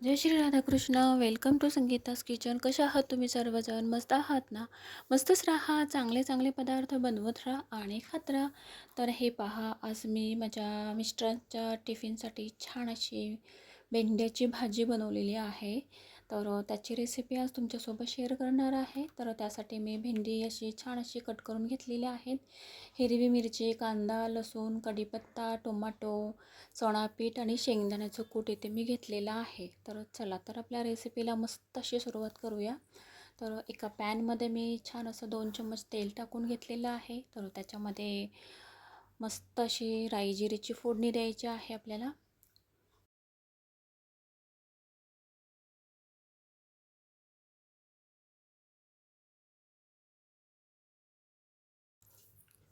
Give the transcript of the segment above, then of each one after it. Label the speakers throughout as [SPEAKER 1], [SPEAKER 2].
[SPEAKER 1] Jai Shri Radhakrishna. Welcome to Sangeeta's kitchen. कशा आहात तुम्ही सर्वजण? मस्त आहात ना? मस्तच राहा, चांगले चांगले पदार्थ बनवत राहा आणि खात राहा. तर हे पहा, आज मी माझ्या मिस्टरांच्या टिफिनसाठी छान अशी भेंड्याची भाजी बनवलेली आहे. तर त्याची रेसिपी आज तुमच्यासोबत शेअर करणार आहे. तर त्यासाठी मी भेंडी अशी छान अशी कट करून घेतलेली आहेत. हिरवी मिरची, कांदा, लसूण, कढीपत्ता, टोमॅटो, चणा पीठ आणि शेंगदाण्याचं कूट इथे मी घेतलेलं आहे. तर चला तर आपल्या रेसिपीला मस्त अशी सुरुवात करूया. तर एका पॅनमध्ये मी छान असं 2 चम्मच तेल टाकून घेतलेलं आहे. तर त्याच्यामध्ये मस्त अशी राई जिऱ्याची फोडणी द्यायची आहे आपल्याला.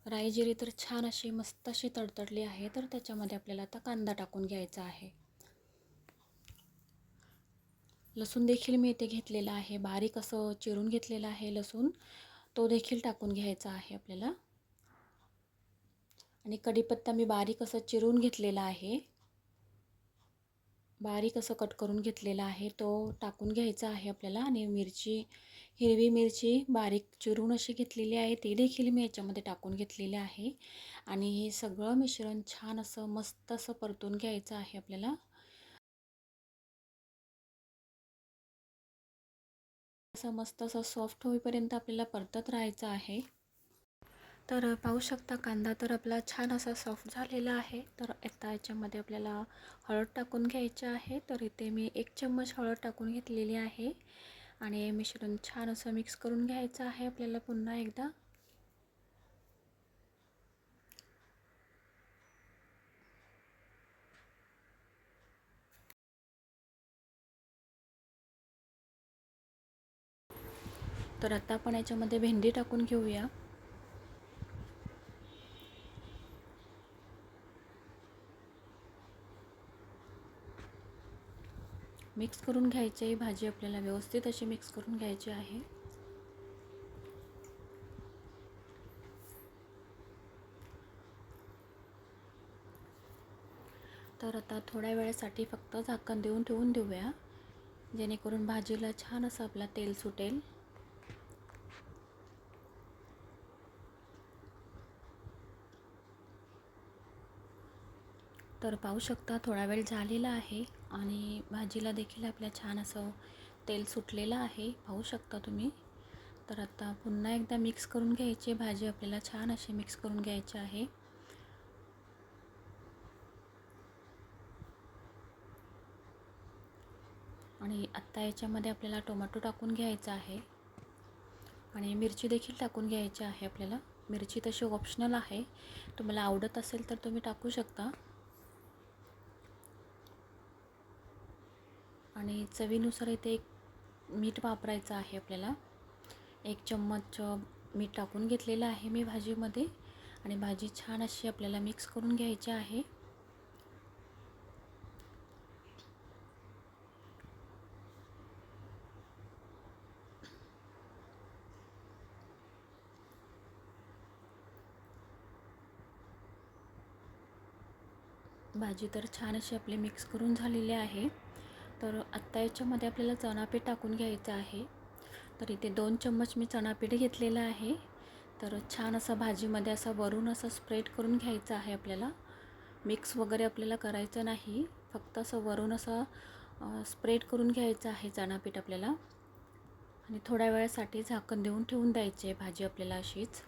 [SPEAKER 1] राई जिरी तर छान अशी मस्त अशी तडतडली आहे. तर त्याच्यामध्ये आपल्याला आता कांदा टाकून घ्यायचा आहे. लसूण देखील मी इथे घेतलेला आहे, बारीक असं चिरून घेतलेला आहे लसूण, तो देखील टाकून घ्यायचा आहे आपल्याला. आणि कढीपत्ता मी बारीक असं चिरून घेतलेला आहे, बारीक असं कट करून घेतलेला आहे, तो टाकून घ्यायचा आहे आपल्याला. आणि मिरची, हिरवी मिरची बारीक चिरून अशी घेतलेली आहे, ती देखील मी याच्यामध्ये टाकून घेतलेली आहे. आणि हे सगळं मिश्रण छान असं मस्त असं परतून घ्यायचं आहे आपल्याला. असं मस्त असं सॉफ्ट होईपर्यंत आपल्याला परतत राहायचं आहे. तर पाहू शकता कांदा तर आपला छान असा सॉफ्ट झालेला आहे. तर आता याच्यामध्ये आपल्याला हळद टाकून घ्यायची आहे. तर इथे मी 1 चम्मच हळद टाकून घेतलेली आहे. आणि हे मिश्रण छान असं मिक्स करून घ्यायचं आहे आपल्याला पुन्हा एकदा. तर आता आपण याच्यामध्ये भेंडी टाकून घेऊया. मिक्स करून घ्यायची आहे भाजी आपल्याला, व्यवस्थित अशी मिक्स करून घ्यायची आहे. तर आता थोड्या वेळासाठी फक्त झाकण देऊन ठेवून देऊया, जेणेकरून भाजीला छान असं आपला तेल सुटेल. तर पाहू शकता थोडा वेळ झालेला आहे आणि भाजीला देखील आपल्या छान असं तेल सुटलेलं आहे, पाहू शकता तुम्ही. तर आता पुन्हा एकदा मिक्स करून घ्यायची भाजी आपल्याला, छान अशी मिक्स करून घ्यायची आहे. आणि आत्ता याच्यामध्ये आपल्याला टोमॅटो टाकून घ्यायचा आहे आणि मिरची देखील टाकून घ्यायची आहे आपल्याला. मिरची तशी ऑप्शनल आहे, तुम्हाला आवडत असेल तर तुम्ही टाकू शकता. आणि चवीनुसार इथे एक मीठ वापरायचं आहे आपल्याला. 1 चम्मच मीठ टाकून घेतलेलं आहे मी भाजीमध्ये. आणि भाजी छान अशी आपल्याला मिक्स करून घ्यायची आहे. भाजी तर छान अशी आपली मिक्स करून झालेली आहे. तर आत्ता याच्यामध्ये आपल्याला चणापीठ टाकून घ्यायचं आहे. तर इथे 2 चम्मच मी चणापीठ घेतलेलं आहे. तर छान असं भाजीमध्ये असं वरून असं स्प्रेड करून घ्यायचं आहे आपल्याला. मिक्स वगैरे आपल्याला करायचं नाही, फक्त असं वरून असं स्प्रेड करून घ्यायचं आहे चणापीठ आपल्याला. आणि थोड्या वेळासाठी झाकण देऊन ठेवून द्यायची आहे भाजी आपल्याला अशीच.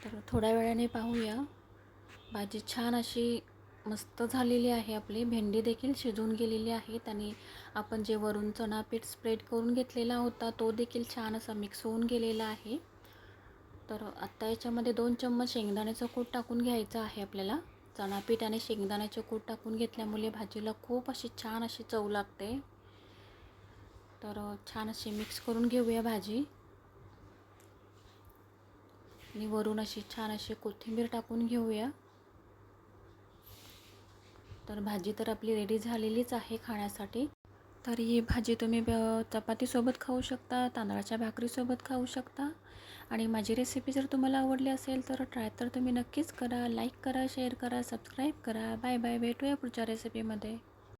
[SPEAKER 1] तर थोड्या वेळाने पाहूया, भाजी छान अशी मस्त झालेली आहे आपली. भेंडी देखील शिजून गेलेली आहेत आणि आपण जे वरून चणा पीठ स्प्रेड करून घेतलेला होता तो देखील छान असा मिक्स होऊन गेलेला आहे. तर आत्ता याच्यामध्ये 2 चम्मच शेंगदाण्याचं कूट टाकून घ्यायचं आहे आपल्याला. चणा पीठ आणि शेंगदाण्याचं कूट टाकून घेतल्यामुळे भाजीला खूप अशी छान अशी चव लागते. तर छान अशी मिक्स करून घेऊया भाजी. आणि वरून अशी छान अशी कोथिंबीर टाकून घेऊया. तर भाजी तर आपली रेडी झालेलीच आहे खाण्यासाठी. तर ही भाजी तुम्ही चपातीसोबत खाऊ शकता, तांदळाच्या भाकरीसोबत खाऊ शकता. आणि माझी रेसिपी जर तुम्हाला आवडली असेल तर ट्राय तर तुम्ही नक्कीच करा. लाईक करा, शेअर करा, सबस्क्राईब करा. Bye bye. भेटूया पुढच्या रेसिपीमध्ये.